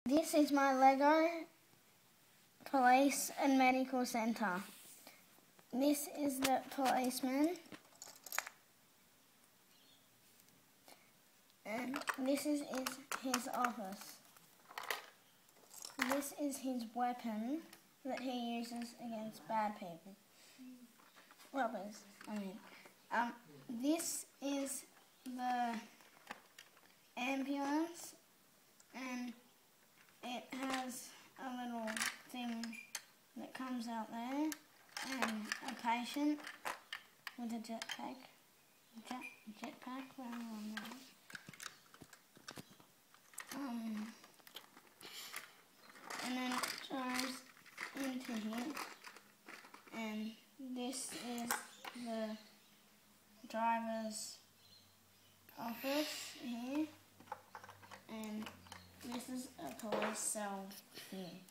This is my Lego Police and Medical Centre. This is the policeman. And this is his office. This is his weapon that he uses against bad people. Robbers, I mean. This is the ambulance, and it has a little thing that comes out there, and a patient with a jetpack, whatever on that. And then it drives into here, and this is the driver's office here, and this is a police cell here.